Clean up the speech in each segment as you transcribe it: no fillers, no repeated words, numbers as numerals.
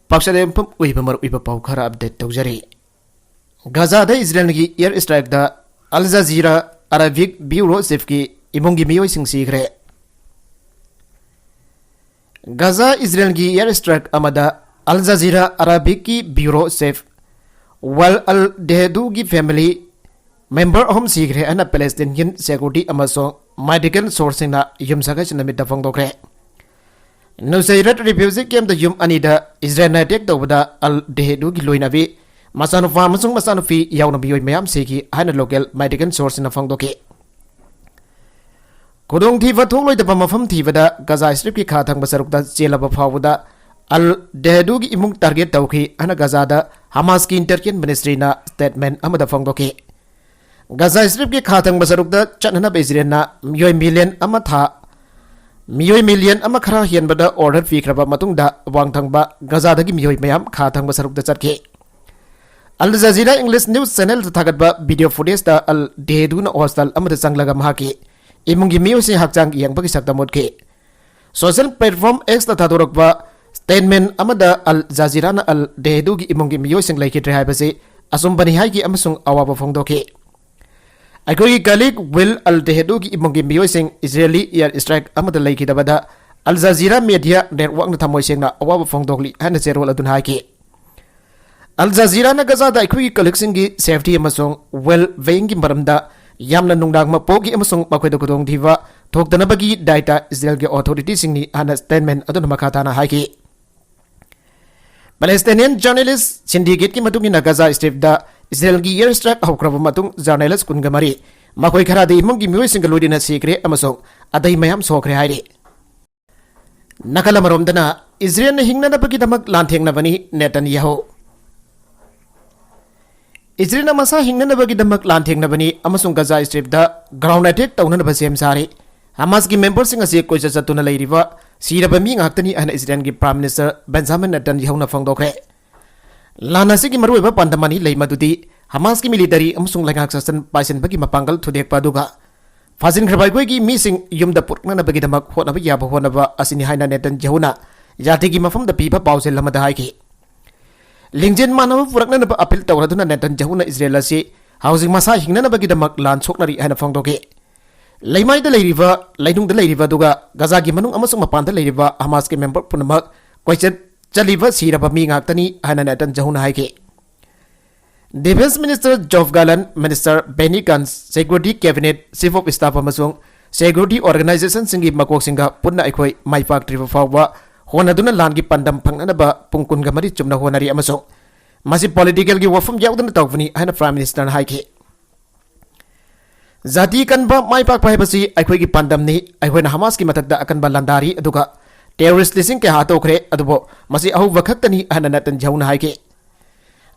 पाक्सले मर पाउ खरा अपडेट तौजरी गाजा इजराइल की air strike Al Jazeera Arabic bureau chief की इमुंग की मियोई सिंग्रे गाजा इजराइल की air strike Al Jazeera Arabic की bureau chief Wael Al Dahdouh की फैमिली मेंबर अहम सीग्रे अन पैलेस्टीनियन सिक्योरिटी मेडिकल सोर्सिंग युमसगा नमित फोंदोक्रे नुसैरत रिफ्यूजी कैम्प युम अनीद इजराइल अटैक तौबदा अल देहदू की लोइनबी मसानुफा मसानुफी याउन मियोई मयाम सीगी हाना लोकल मेडिकल सोर्स न फोंदोके खुदोंग थीबा थोंलोइदबा मफम थीबदा गाजा स्ट्रिप की खाथंग बसरुकदा चेलब फावदा अल देहदू की इमुंग टारगेट तौखी हाना गाजादा हमास की इंटरकेन मिनिस्ट्री ना स्टेटमेंट अमदा फोंदोके गाजा स्ट्रिप की खाथंग बसरुकदा चनना इजराइल ना मियोई मिलियन अमा था मियोई मिलियन अमा खरा हियनबदा ऑर्डर पीख्रबा मतुंगदा वांगथंगबा गाजादगी मियोई मयाम खाथंग बसरुकदा चटके Al Jazeera English news channel थागतबा वीडियो फुटेज दा अल देहदू ना हॉस्टल अमदा चंगलगा महाकी इमुंगी मियोई हकचांग यंगबगी सक्तमोदके सोशल प्लेटफॉर्म एक्स दा थादोरकबा स्टेटमेंट अमदा अल जजीरा ना अल देहदू की इमुंगी मियोई सिंग लैखिद्रे हाइबसे असुंबनी हाइकी अमसुंग अवाबा फोंदोके अखोई कलीग विल अल देहदू की इमुंगी मियोई सिंग इजरायली एयर स्ट्राइक अमदा लैखिदबदा अल जजीरा मीडिया नेटवर्क न थमोई सिंगना अवाबा फोंदोकली हाना चेरोल अदुन हाइकी अल जजीरा ना गजादा अखोई कलीग सिंग की सेफ्टी अमसुंग वेल वेइंग की मरमदा यामना नुंगदांग मपोगी अमसुंग मखोइदा खुदोंग थीबा थोक्तनबगी डाइटा इजरायल के अथॉरिटी सिंगनी हाना स्टेटमेंट अदुन मखाताना हाइकी पैलेस्टीनियन जर्नलिस्ट सिंडिकेट की मतुंगी ना गजा स्ट्रिप दा इजरायल की एयर स्ट्राइक हौक्रबा मतुंग जर्नलिस्ट कुनगमरी मखोई खरादे इमुंगी मियोई सिंग लोइदिना सीक्रे अमसुंग अदई मयाम सोखरे हाइरे नकलमरोमदना इजरायल ने हिंगनबगीदमक लांथेंगनबनी नेतन्याहू इजरायल मसा हिंगनबगीदमक लांथेंगनबनी अमसुंग गजा स्ट्रिप दा ग्राउंड अटैक तौननबा सेम सारे हमास की मेंबर्सिंग असे कोइचा चतुना लेरिबा सीरबा मी ngakतनी अन इजरायल की प्राइम मिनिस्टर बेंजामिन नेतन्याहूना फोंदोक्रे लानासी की मरुइबा पंदमनी लेमदुदी हमास की मिलिटरी अमसुंग लैंगाक ससन पाइसनबगी मपांगल थुदेकपादुगा फाजिनख्रबाइगोई की मीसिंग युमदा पुरकनबगीदमक होनबा याबा होनबा असिनि हाइना नेतन्याहूना यातिगी मफमदा पीबा पाउसेल लमदा हाइकी लिंजेन मानव पुरकनबा अपील तौरदुना नेतन्याहूना इजरायल असे हाउसिंग मसा हिंगनबगीदमक लान सोकनरी हाइना फोंदोके लैमाइदा लेरिबा लैनुंगदा लेरिबा दुगा गाजा की मनुंग अमसुंग मपानदा लेरिबा हमास के मेंबर पुनमक क्वेश्चन चलीबा सीरबा मी ngakतनी हाइना नेतन्याहूना हाइकी डिफेंस मिनिस्टर जोफ Gallant minister Benny Gantz security cabinet chief of staff अमसुंग सिक्योरिटी ऑर्गेनाइजेशन सिंगी मकोक सिंगा पुन्ना अखोई माइपाक्ट्रिबा फावबा होनदुना लानगी पंदम फंगनबा पुंगकुनगा मरी चुमना होनरी अमसुंग मसी पॉलिटिकल की वफम याउदना तौफनी हाइना प्राइम मिनिस्टर हाइकी जाति कनबा माइपाक पाइबसी अखोई की पंदमनी अखोइना हमास की मथकदा अकनबा लंदारी अदुगा टेररिस्ट लिसिंग के हाथोखरे अदुबो मसी अहुबा खक्तनी हाइना नेतन्याहूना हाइकी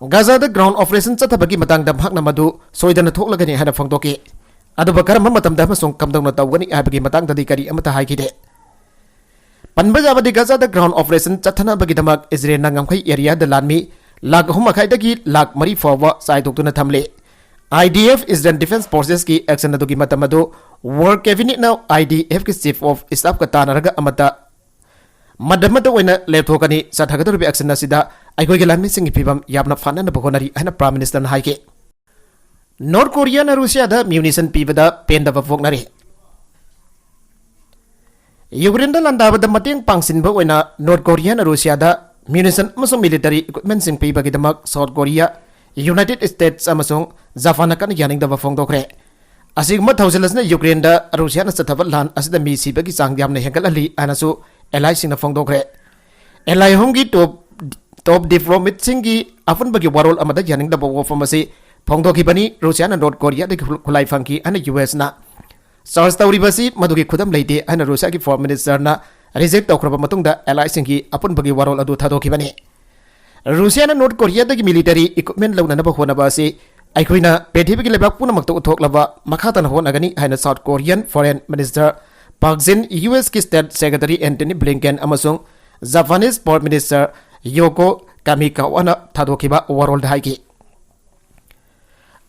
गाजादा ग्राउंड ऑपरेशन चथबगी मतंग दमहकना मदु सोइदना थोकलगनी हाइना फोंदोके अदुबा करम मतमदा अमसुंग कमदौना तौगनी हाइबगी मतंगददी करी अमता हाइकीदे पनबजाबदी गाजादा ग्राउंड ऑपरेशन चथनबगीदमक इजरायल नंगमखै एरिया द लानमी लाख हुमखाइदगी लाख मरी फावबा साइदोक्तुना थमले IDF इजरायल डिफेंस फोर्सेस की एक्शन अदुगी मतमदु वर्ल्ड कैबिनेट ना IDF की चीफ ऑफ स्टाफ का तानरगा अमता मदमत ओइना लेथोकनी सथगदरुबी एक्शन असिदा अखोइगे लानमिसिंग फिबम याबना फानना बहोनरी हाइना प्राइम मिनिस्टर हाइके नॉर्थ कोरिया ना रूसिया दा म्यूनिशन पीबदा पेंदबा फोकनरी यूक्रेन दा लंदाबदा मतेंग पांगसिनबा ओइना नॉर्थ कोरिया ना रूसिया दा म्यूनिशन अमसुंग मिलिटरी इक्विपमेंट सिंग पीबगीदमक साउथ कोरिया यूनाइटेड स्टेट्स अमसुंग जापान कन यानिंगदबा फोंदोक्रे असिगमा थौजलसना यूक्रेन दा रूसिया ना चथबा लान असिदा मी सिबगी चांग यामना हेंगलली अनासु एलाई सिंग फोंदोक्रे एलाई होंगी टॉप डिप्लोमेट सिंगी अफनबगी वारोल अमदा यानिंगदबा वफम असे फोंदोखिबनी रूसिया ना नॉर्थ कोरिया दे खुलाई फंकी अन यूएस ना चार्ज तौरिबसी मदुगी खुदम लेते अन रूसिया की फॉरेन मिनिस्टर ना रिजेक्ट तौखरबा मतुंगदा एलाई सिंगी अफनबगी वारोल अदु थादोखिबनी रूसिया ना नॉर्थ कोरिया दगी मिलिटरी इक्विपमेंट लौननबा होनबा असे अखोइना पृथ्वी की लेबाक पुनमक्तो उथोकलबा मखातन होनगनी हाइना South Korean foreign minister Park Jin US की स्टेट सेक्रेटरी एंटनी ब्लिंकेन अमसुंग Japanese foreign minister योको कामिकावाना थादोखिबा वारोल हाइकी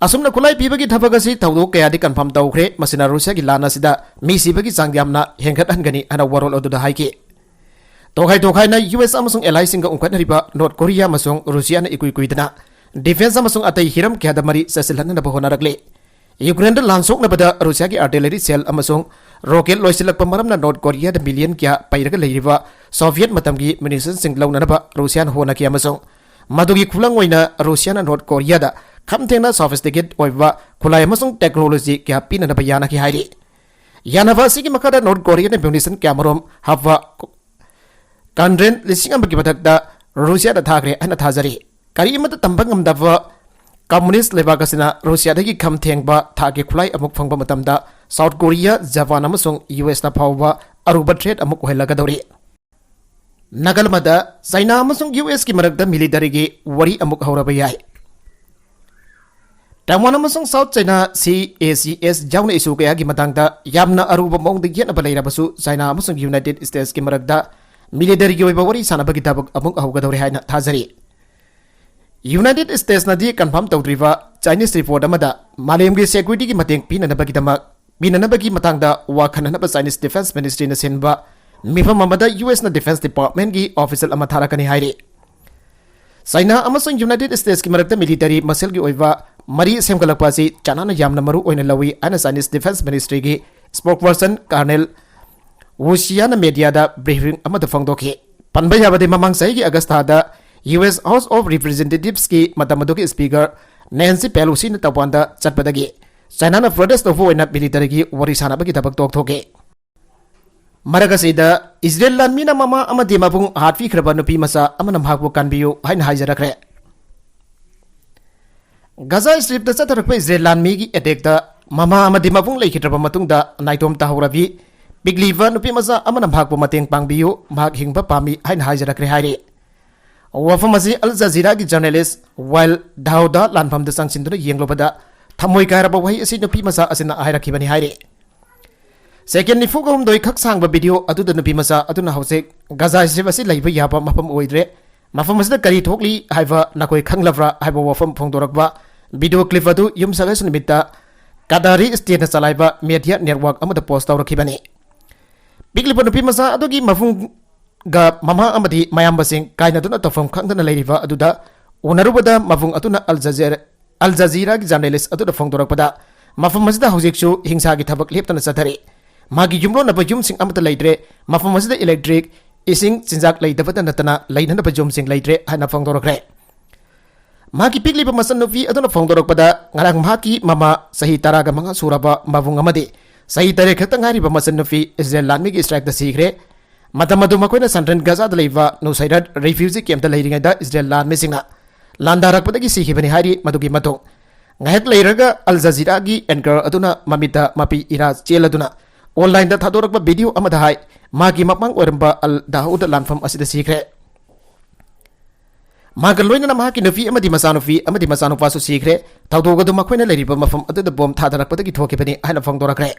असुमना खुलाई पीबगी थबगसी थौदो कयादि confirm तौखरे मसिना Russia की लाना सिदा मी सिबगी चांग यामना हेंगत हनगनी अना वारोल अदुदा हाइकी Tokai na US amasung allies singa ungkat riba North Korea amasung Russia na ikui kuidana defense amasung atai hiram kya da mari sasilhan na bahona rakle Ukraine da lansok na bada Russia ki artillery cell amasung rocket loisilak pamaram na North Korea da million kya pairaga leiriba Soviet matam gi munitions singlaw na ba Russia hona kya amasung madugi kulang oina Russia na North Korea da khamthena sophisticated oiba khulai amasung technology kya pina na bayana ki hairi yanava sigi makada North Korea na munition kamarom hava Kandren lising ambagi batakda Rusia da thagre ana thajari kari imata tambang amdava communist lebakasina Rusia dagi khamthengba thage khulai amuk phangba matamda South Korea Japan amasung US na phawba aruba trade amuk hoilaga dori nagalmada China amasung US ki marakda military gi wari amuk hauraba yai Taiwan amasung South China CACS jauna isu kaya gi matangda yamna aruba mongda yena balairabasu China amasung United States ki marakda military gi wari sana bagi tabuk amuk ahuga dawri haina thazari United States na di confirm tawdriva Chinese report amada malem gi security gi mateng pina na bagi tamak pina na bagi matangda wakhana na Chinese Defense Ministry na senba mifam amada US na Defense Department gi official ama tharakani hairi China amasung United States ki marakta military muscle gi oiva mari semgalakpa si chana na yamna maru oina lawi ana Chinese Defense Ministry gi spokesperson Colonel Wuxiana media da briefing amada fangdoki panba yabade mamang sai gi Augusta da US House of Representatives ki matamado ki speaker Nancy Pelosi na tapanda chatpadagi China na protest of oina military gi wari sana bagi tabak tok thoke maragasi da Israel lan mina mama amadi mabung hatfi khraba nupi masa amana mhakbu kanbiyu haina haijarakre Gaza Strip da chatarakpa Israel lan mi gi attack da mama amadi mabung leikhitra matung da naitom tahurabi Big Liver nupi masa amana bhagpo mateng pangbiyu bhag hingba pami haina haijarakre hairi wafamasi Al Jazeera gi journalist while Dauda lanfam da sangchinduna yenglobada thamoi kairaba wahi asi nupi masa asina hairakhibani hairi second ni fugom doi khak sangba video adu nupi masa aduna hause Gaza Strip asi leiba yaba mafam oidre mafam asida kari thokli haiba nakoi khanglavra haiba wafam phongdorakba video clip adu yum sagai sunimita Kadari state na salaiba media network amada post tawrakhibani Bigli nupi masa adugi mafung ga mama amadi mayambasing kaina duna tofam khangdana leiriba aduda unarubada mafung atuna Al Jazeera gi journalist aduda phongdorakpada mafum masida hojiksu hingsa gi thabak leptana sathari magi yumro na bajum sing amata leidre mafum masida electric ising sinjak leidabata natana leidana bajum sing leidre hana phongdorakre magi bigli masan nupi aduna phongdorakpada ngarang maki mama sahi taraga manga suraba mafung amadi Sahi tare khata ngari ba masan nufi Israel lan mi gi strike da sigre matamadu makoina Central Gaza da leiva no sairat refugee camp da leiringa da Israel lan mi singna landarak padagi sikhibani hari madugi matong ngahek leiraga Al Jazeera gi anchor aduna mamita mapi ira chel aduna online da thadorak ba video amada hai magi mapang oramba Al Daud lanfam asida sigre magal loina na mahaki nufi amadi masanu pasu sigre thawdoga du makoina leiriba mafam adu da bom thadarak padagi thokibani haina phangdorakre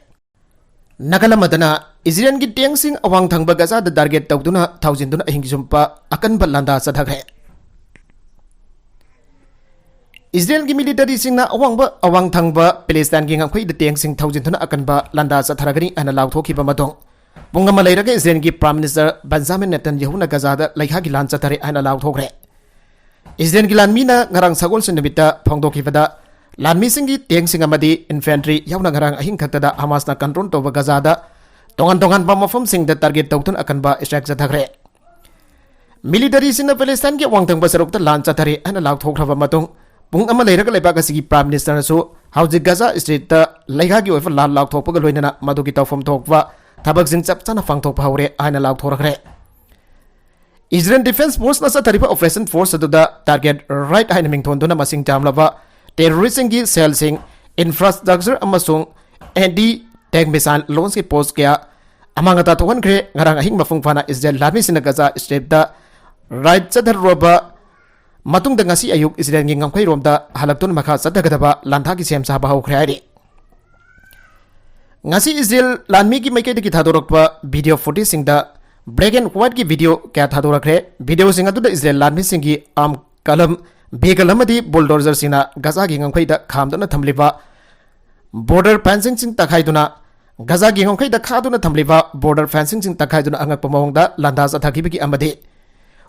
Nagalamadana Israel gi tengsing awang thangba Gaza da target tawduna thousanduna hingi sumpa akan balanda sathakre Israel gi military singna awang thangba Palestine gi ngakhui da tengsing thousanduna akan ba landa satharagani ana lawthokiba matong pungama leiraga Israel gi prime minister Benjamin Netanyahu na Gaza da laikha gi lan sathare ana lawthokre Israel gi lan mina ngarang sagol sunbita phongdokibada Lanmi singi tiang singa madi infantry yauna ngarang ahing khaktada Hamas na control to Gaza da tongan pamafam sing da target tawtun akan ba strike zathagre military sina Palestine gi wangtang basaruk ta lan chathare ana lak thokraba matung pung ama leiraga leba kasigi prime minister su hauji Gaza state ta leiha gi oifa lan lak thokpa loinana madu gi tawfam thokwa thabak sing chap chana phang thok haure ana lak thorakre Israel Defense Force na sa tarifa operation force da target right haina mingthon duna masing jamlaba terrorism gi cell sing infrastructure amasung anti tank missile launch ki post kya amanga ta thon kre ngarang ahing mafung phana Israel lami sina Gaza strip da right chadar roba matung da ngasi ayuk Israel ngi ngamkhai rom da halaktun makha chadagadaba lantha ki sem sa ba hau khrai ngasi Israel lanmi ki maike ki thadorokpa video footage sing da black and white ki video kya thadorokre video sing adu da Israel lanmi sing gi am kalam Begalamadi bulldozer sina Gaza gi ngangkhai da khamduna thamliba border fencing sing takhaiduna Gaza gi ngongkai da khaduna thamliba border fencing sing takhai duna angak pamawngda landa sathakibagi amadi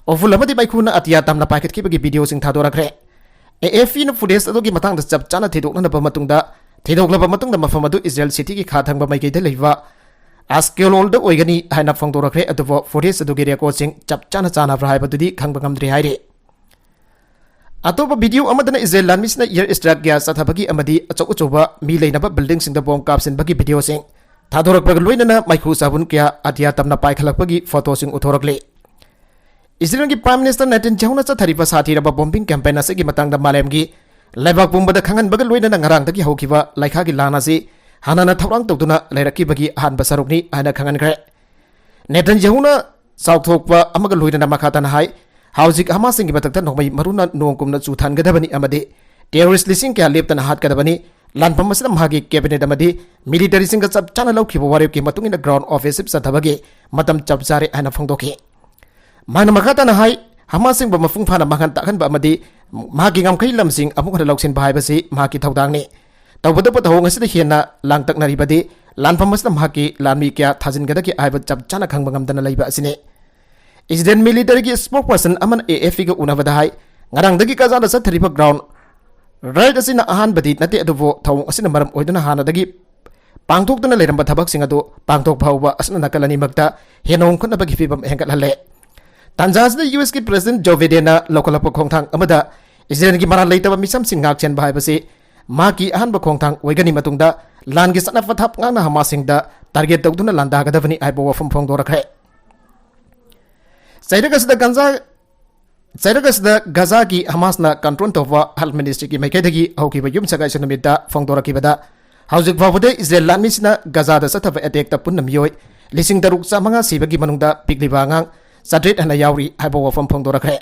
oful amadi baikuna atia tamna paket kibagi video sing thadorakre AFP na footage adogi matang da chap chana thidokna ba matungda thidokla matungda mafam adu Israel city gi khathang ba maikei da leiwa askelol da oigani haina phangdorakre adubo footage adugi record sing chap chana chana fra haibadudi khangba ngamdri haire atop video amadana Israel lanmisna year strike gya sathabagi amadi achok uchoba mi leinaba building sing da bomb capsin bagi video sing thadorakpa loinana maikhu sabun kya atia tamna paikhalakpagi photo sing uthorakle Israel ki Prime Minister Netanyahu na chathariba sathiraba bombing campaign asegi matangda malemgi laibak pumbada khangan bagal loinana ngarang dagi haukiba laikha gi lana si hanana thawrang tawduna lairaki bagi han basarukni ana khangan kre Netanyahu na sauthokpa amaga loinana makhatana hai hauzik Hamas singi batakta nokmai maruna nongkumna chuthan gadabani amade terrorist lising kya leptana hat kadabani lanpam masina mhagi cabinet amadi military singa chap chana laukiba warep ki matungina ground offensive sathabagi matam chap jare ana phangdoki mana makhatana hai Hamas sing ba mafung phana mahan takhan ba amadi magi ngamkai lamsing amuk hada lauksin bahai basi magi thaudangni tawbada pa tawo ngasida hiena langtak naribadi lanpam masina mhagi lanmi kya thajin gadaki aiba chap chana khangba ngamdana laiba asine Israel military ki spokesperson aman AFP ga unavada hai ngarang dagi kaza da sathariba ground right asina ahan badi nate adubo thawung asina maram oiduna hana dagi pangthokduna leiramba thabak singa do pangthok phawba asna nakalani makta henong khona bagi fibam hengat halle Tanzania US ki President Joe Biden na lokalapa khongthang amada Israel ki maran leitaba misam sing ngak chen bahai basi ma ki ahan ba khongthang oigani matungda lan gi sana fathap ngana Hamas sing da target tawduna landa gadavani aibo wafam phong dorakhe Sairagasda Gaza ki Hamas na control tawwa health ministry ki maikaidagi haukiba yum sagai sanumita phongdorakibada haujik fawde Israel lanmisna Gaza da sathaba attack ta punna miyoi lising daruk samanga sibagi manungda pikliba ngang sadret hana yauri haibo wafam phongdorakre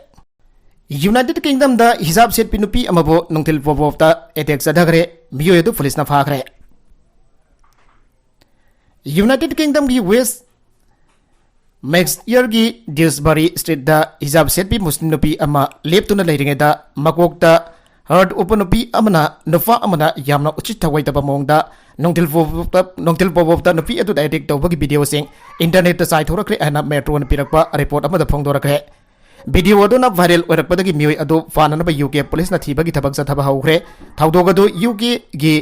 United Kingdom da hijab set pinupi amabo nongtil pobofta attack sadagre miyoi du police na phakre United Kingdom ki West Next year gi Dewsbury Street da hijab set pi Muslim nupi ama leptuna leiringe da makok da hard upanupi amana nufa amana yamna uchit thawai taba mongda nongtil pobofta nupi adu direct tawbagi video sing internet ta sai thorakre ana metro na pirakpa report amada phongdorakre video adu na viral orakpadagi mioi adu fanana ba UK police na thibagi thabak sa thaba haukre thawdogadu UK gi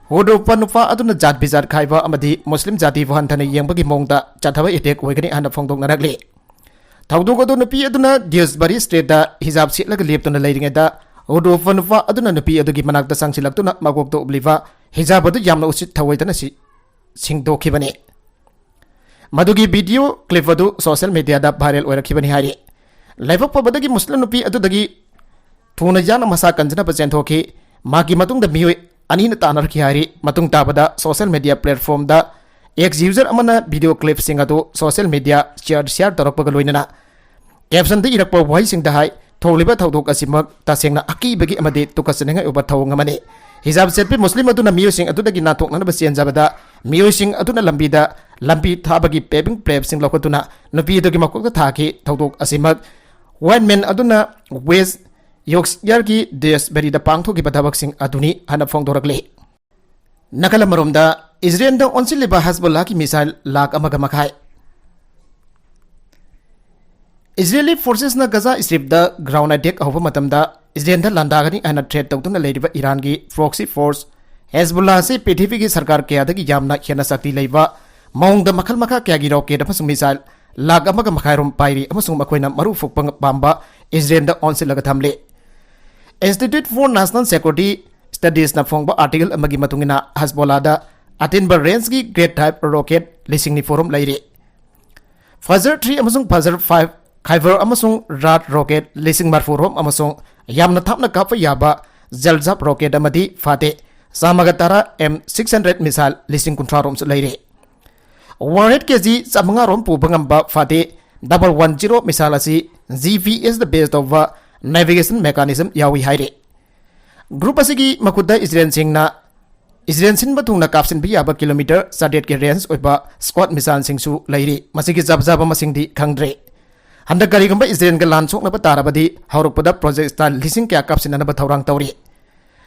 Hodo panufa aduna jat bizar khaiba amadi Muslim jati vahan thana yengbagi mongda chathaba attack oigani ana phongdok narakle thawdog adu nupi aduna Dewsbury Street da hijab sitlaga leptuna leiringe da Hodo panufa aduna nupi adugi manakta sangsilaktuna magokto obliva hijab adu yamna usit thawaitana si singdokhibani madugi video clip adu social media da viral oirakhibani hari laibak pabadagi Muslim nupi adudagi thuna jana masa kanjana pachen thoki magi matung da miyoi ani na tanar ki hari matung tabada social media platform da ex user amana video clip singa do social media share torokpa loinana caption de irakpa wai sing da hai tholiba thodok asimak tasengna aki bagi amade tukasenga uba thawng amane hijab set pe muslim aduna miyo sing aduna gi nathok nana basien jabada miyo sing aduna lambi thabagi paving plate sing lokotuna nupi dogi makok ta thaki thodok asimak one man aduna west Yorkshire ki Dewsbury da pangthoki badabak sing aduni hana phongdorakle nakala maromda Israel da onsiliba Hezbollah ki missile lak amaga makhai Israeli forces na Gaza Strip da ground attack hoba matamda Israel da landagani ana threat tawtuna leiriba Iran ki proxy force Hezbollah se PTF ki sarkar ke adagi yamna khena sakti leiba maung da makhal makha kya gi rocket amasung missile lak amaga makhairom pairi amasung makoina maru fukpang bamba Israel da onsilaga thamle Institute for National Security Studies na phongba article amagi matungina Hezbollah da Atinbar range ki great type rocket lising ni forum lairi Fazer 3 amasung Fazer 5 Khyber amasung Rad rocket lising marfurom amasung yamna thapna kapfa yaba Zaljab rocket amadi fate Samagatara M600 missile lising kuntrarom su lairi Warhead keji samangarom pu bangamba fate 110 missile asi GVS the base of navigation mechanism yawi haire group asigi makuda Israel sin bathungna kapsin bi aba kilometer sadet ke range oiba squad missile singsu lairi masigi zabjaba masingdi khangdre handa gari gamba Israel ga lansok na batarabadi haurupada project style lising kya kapsin na bathorang tawri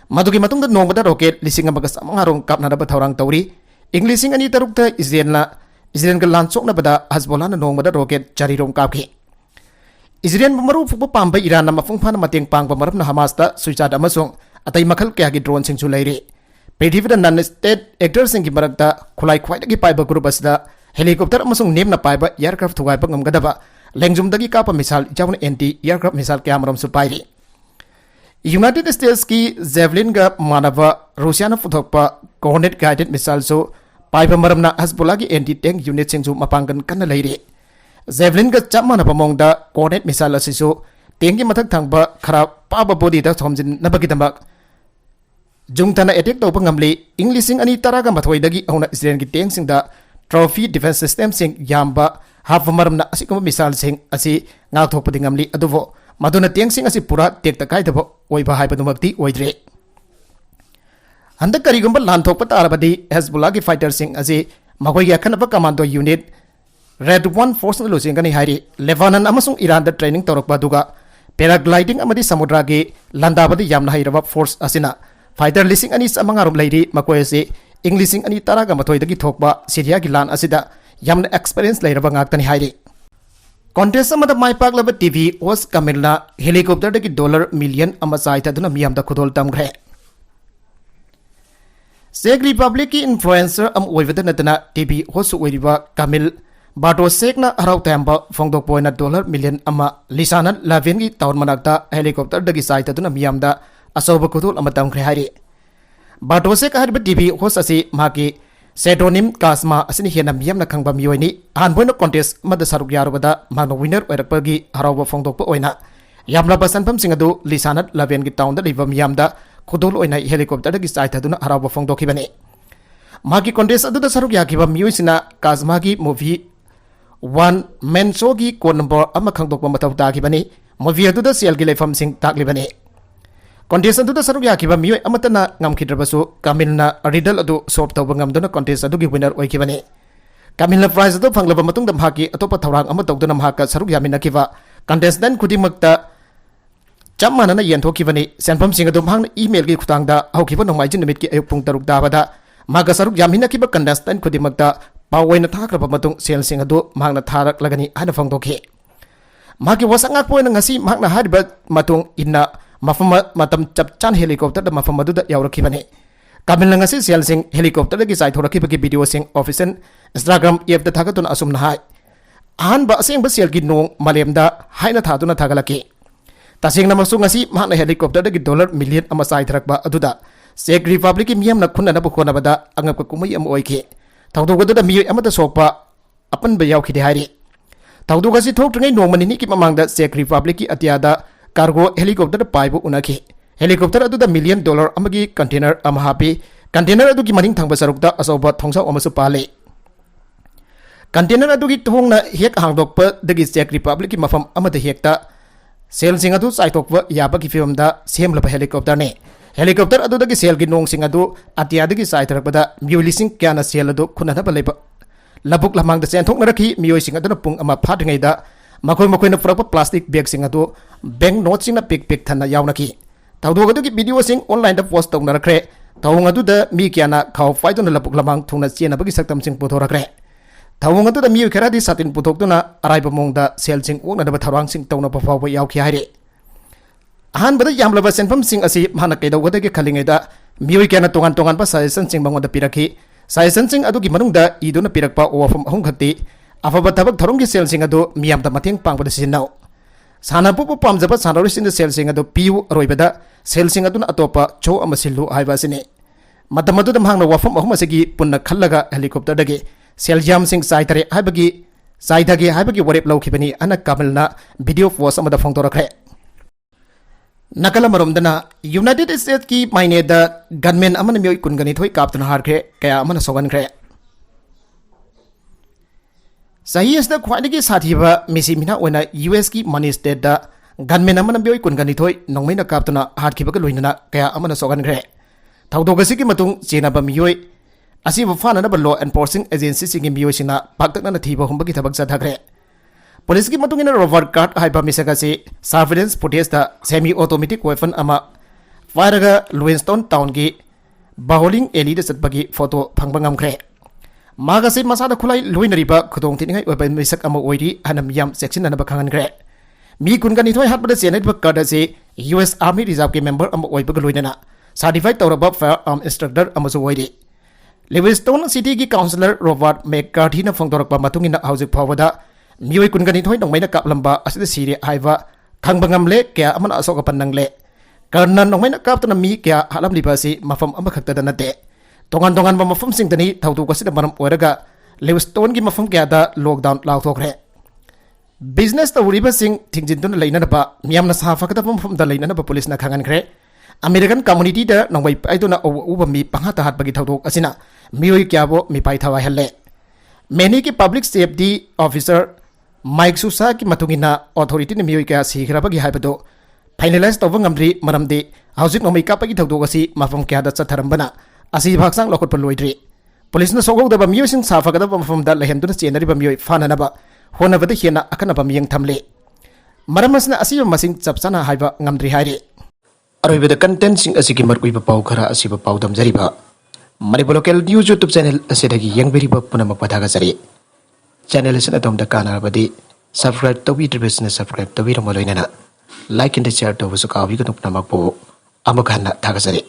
madugi matungda nongba rocket lising amaga samangarong kapna na bathorang tawri इंग्लिशिंग अनि तरुकता Israel का लान सोकनबदा हजबोला ना नोंगबदा rocket चारिरोम कापखि Israel मरु फुकबा पांबा Iran ना मफुंग फाना मतेंग पांगबा मरमना हमासता सुइचाद अमसोंग अतै मखल कयागी ड्रोन सिंगसु लैरि पृथ्वीदा नन स्टेट एक्टर सिंगी मरकता खुलाई ख्वाइदगी पाइबा ग्रुप असदा हेलीकॉप्टर अमसोंग नेमना पाइबा एयरक्राफ्ट थुगाइबा ngamgadaba लेंगजुमदगी कापा मिसाइल इचाउन एंटी एयरक्राफ्ट मिसाइल क्यामरमसु पाइरि यूनाइटेड स्टेट्स की जेवलिन का मानवा रूसिया ने पुथोकपा कोऑर्डिनेट गाइडेड मिसाइल सो पाइबा मरमना हजबुल्ला की एंटी टैंक यूनिट सिंगसु मपांगन कन्न लैरि जेवलिन का चप मानबा मोंगदा कोऑर्डिनेट मिसाइल असिसु टेंगी मथक थांगबा खरा पाबा बॉडी दा थोमजिन नबगिदमक जुंगतना अटैक तौबा ngamli इंग्लिशिंग अनि तरागा मथोइदगी औना इजराइल की टैंक सिंगदा ट्रॉफी डिफेंस सिस्टम सिंग यामबा हाफ मरमना असिकम मिसाइल सिंग असि ngathokpadi ngamli aduvo maduna tank सिंग असि पूरा टेक तकाइदबो ओइबा हाइबदुमक्ति ओइद्रे हंदक करिगुंबा लानथोकपा तारबदी हेजबुल्ला की फाइटर सिंग असि मखोइगी अखनबा commando unit Radwan force न लुसिंगनी हाइरि लेबानन अमसुंग ईरान दा ट्रेनिंग तौरकपा दुगा पैराग्लाइडिंग अमदी समुद्रागी लंदाबदी यामना हाइरबा फोर्स असिना फाइटर लिसिंग अनि समंगारुम लैरि मकोय असि इंग्लिशिंग अनि तरागा मथोइदगी थोकबा सिरिया की लान असिदा यामना एक्सपीरियंस लैरबा ngaktani हाइरि कॉन्टेस्ट अमदा माइपाकलबा टीवी होस्ट कमिलना हेलीकॉप्टर दगी डॉलर मिलियन अमा चाइथादुना मियामदा खुदोल तमग्रे चेक रिपब्लिक की इन्फ्लुएंसर अम ओइबदा नतना टीवी होस्ट ओइरिबा कमिल बाटो सेकना हराउ तैंबा फोंगदोकपोइना डॉलर मिलियन अमा लिसाना लावेन की टाउन मनाक्ता हेलीकॉप्टर दगी चाइथादुना मियामदा असौबा खुदोल अमा तमग्रे हाइरि बाटो सेक हाइरिबा टीवी होस्ट असि माकी सेडोनिम कास्मा असini हेना मियमना खंगबा मियोइनी हानबोइना कॉन्टेस्ट मद सरुक यारुबदा मानो विनर ओइरकपगी हराउबा फोंगदोकपा ओइना यामलाबा सनफम सिंगदु लिसानत लावेन की टाउन दा लिबा मियामदा खुदोल ओइना हेलीकॉप्टर दगी चाइथादुना हराउबा फोंगदोखिबने मागी कॉन्टेस्ट अदुदा सरुक याखिबा मियोइसिना कास्मा की मूवी वन मेन शो की कोड नंबर अमा खंगदोकपा मथौ ताखिबने मूवी अदुदा सेल की लेफम सिंग ताकलिबने कॉन्टेस्ट अदुदा सरुक याखिबा मियोइ अमतना ngamखिद्रबसु कामिलना रिडल अदु सॉल्व तौबा ngamदुना कॉन्टेस्ट अदुगी विनर ओइखिबने कामिलना प्राइज अदु फंगलबा मतुंगदा माकी अतोपा थौरांग अमा तौदुना माका सरुक यामिनखिबा कंटेस्टेंट खुदिमक्ता चप मानना येंथोखिबने सेनफम सिंग अदु मांगना ईमेल की खुतांगदा हौखिबा नोंमाइजिन निमित की अयुक पुंग तरुक दाबदा माका सरुक यामिनखिबा कंटेस्टेंट खुदिमक्ता पावैना थाखरबा मतुंग सेल सिंग अदु मांगना थारकलगनी हाना फंगदोखि माकी वसंगाक पोइना ngasi मांगना हारिबा मतुंग इन्ना मफम मतम चप चान हेलीकॉप्टर मफम अदुदा यावरखिबने कामिलना ngasi सेल सिंग हेलीकॉप्टर दगी चाइथोरखिबगी वीडियो सिंग ऑफिशियल इंस्टाग्राम एप दा थागतुन असुमना हाय अहानबा असेंबा सेल की नोंग मालेमदा हाइना थादुना थागलकी तसेंगना मसु ngasi मांगना हेलीकॉप्टर दगी डॉलर मिलियन अमा चाइथरकबा अदुदा चेक रिपब्लिक की मियमना खुन्ना नबु खोनबदा अंगप कुमई अम ओइखे थौदोगदुदा मिय अमदा सोकपा अपनबा यावखिदे हाइरि थौदोगसि थोक्ट्रिङै नोंमनिनि की ममांगदा चेक रिपब्लिक की अतियादा कार्गो हेलीकॉप्टर पाइबो उनखि हेलीकॉप्टर अदुदा मिलियन डॉलर अमगी कंटेनर अमा हापि कंटेनर अदुगी मनिंग थांबा सरुकदा असौबा थोंसाव अमसु पाले कंटेनर अदुगी थोंगना हेक हांगदोकपा दगी चेक रिपब्लिक की मफम अमदा हेकता सेल सिंग अदु चाइथोकपा याबगी फिल्मदा सेमलबा हेलीकॉप्टर ने हेलीकॉप्टर अदुदगी सेल की नोंग सिंग अदु अतियादगी चाइथरकपदा म्यूलिसिंग क्याना सेल अदु खुननबा लेबा लबुक लमांगदा चेंथोकनरखि मियोइ सिंग अदुना पुंग अमा फाटङैदा मखोइना पुरप प्लास्टिक बैग सिंग अदु बैंक नोट सिंग पिक पिक थना यावनकी तौदोग अदुगी वीडियो सिंग ऑनलाइन दा पोस्ट तौनरखरे तौंग अदुदा मी क्याना खाव फाइदुना लबुक लमांग थुना चेनबगी सक्तम सिंग पुथोरखरे तौंग अदुदा मी खरादी सातिन पुथोक्तुना अराइबा मोंगदा सेल सिंग ओनदबा थरांग सिंग तौना पफाव यावखि हाइरे अहानबदा यामलबा सेनफम सिंग असि माना कैदौगदगे खलिङैदा मियोइ क्याना तोंगान तोंगान बा सजेशन सिंग मंगोदा पिरखि सजेशन सिंग अदुगी मनुंगदा इदुना पिरकपा ओवफम अहुम खक्ति अफब थबक थरोंगी सेल सिंग अदु मियामदा मतेंग पांगबदा सिनाउ सानापुपु पामजबा सानरोसिंग सेल सिंग अदु पियु अरोइबदा सेल सिंग अदुना अतोपा छो अमा सिल्लु हाइबासिने मतम अदुदा मांगना वफम अहुम असगी पुन्ना खल्लगा हेलीकॉप्टर दगे सेल याम सिंग साइतरे हाइबगी साइदगे हाइबगी वरेप लौखिबनी अना कामलना वीडियो पोस्ट अमदा फोंगतोरखरे नकल मरोमदना यूनाइटेड स्टेट्स की माइनेदा गनमेन अमन मियोइ कुनगनी थोइ कापतुना हारखरे कया अमन सोगनखरे सही असदा ख्वाइदगी साथीबा मिसी मिना ओइना यूएस की मनी स्टेट दा गनमेन अमन मियोइ कुनगनी थोइ नोंमैना कापतुना हारखिबगा लोइनना कया अमन सोगनखरे थौदोगसिगी मतुंग चेनाबा मियोइ असिबा फाननबा लॉ एनफोर्सिंग एजेंसी सिंगी मियोइसिना पाक्तकना थीबा हुंबगी थबक चथाखरे पुलिस की मतुंगिना रोवर कार्ड हाइबा मिसगासी सर्वेलेंस फुटेज दा सेमी ऑटोमेटिक वेपन अमा फायरगा लुइंस्टोन टाउन की बाहोलिंग एली दा चतबगी फोटो फंगबा ngamखरे मागसे मसादा खुलाई लोइनरिबा खुदोंग थिनिंgai ओइबा मिसक अमा ओइरि हनम याम सेक्शन ननबा खांगनग्रे मी कुनगनिथोय हातबदा चेनैबा कार्ड असे यूएस आर्मी रिजर्व के मेंबर अमा ओइबा लोइनना सर्टिफाइड तौरबा फायर आर्म इंस्ट्रक्टर अमसु ओइरि लिविंगस्टोन सिटी की काउंसिलर रॉबर्ट मैककार्थी ना फोंदोरकबा मतुंगिना हौजिक फावदा मियोय कुनगनिथोय नोंमैना कापलंबा असिदा सिरे हाइबा खांबंगमले क्या अमना असोक पन्नंगले कर्नन नोंमैना कापतना मी क्या हालमलिबासी मफम अमखक्तदा नते तोंगान तोंगान मफम सिंगदनी थौतु कसिदा मरम ओरगा लिविंगस्टोन की मफम क्यादा लॉकडाउन लाउथोखरे बिजनेस तौरिबा सिंग थिंजिनदुन लैननबा मियामना साफकदा मफमदा लैननबा पुलिसना खांगनखरे अमेरिकन कम्युनिटी दा नोंबै पाइदुना उबा मी पंहा तहातबगी थौतोक असिना मियोय क्याबो मी पाइ थवाय हल्ले मेनी की public safety officer mic Sousa की मतुंगिना अथॉरिटी ने मियोय क्या सिखराबगी हाइबदो फाइनलाइज तौबा ngamdri मरमदे हौजिक नोंमै कापगी थौतोक असि मफम क्यादा चथरमबना असि भागसांग लखोटप लोइद्रि पुलिसना सोगौदबा मियोयसिंग साफगदबा मफमदा लहेमदुना चेनरिबा मियोय फाननबा होनबदा हेना अखनबा मियंग थमले मरमसना असिबा मसिंग चपचना हाइबा ngamdri हाइरे अरोइबदा कंटेंट सिंग असिगी मरउइबा पाउ खरा असिबा पाउ दमजरिबा Manipur local news YouTube channel असिदगी यंगबेरिबा पुनमक पथागजरि चैनल असिना तोमदा कानारबदी सब्सक्राइब तौबिद्रिबसना सब्सक्राइब तौबिरमलोइनना लाइक एंड शेयर तौबसु काबिगनु पुनमक पो अमखाना थागजरि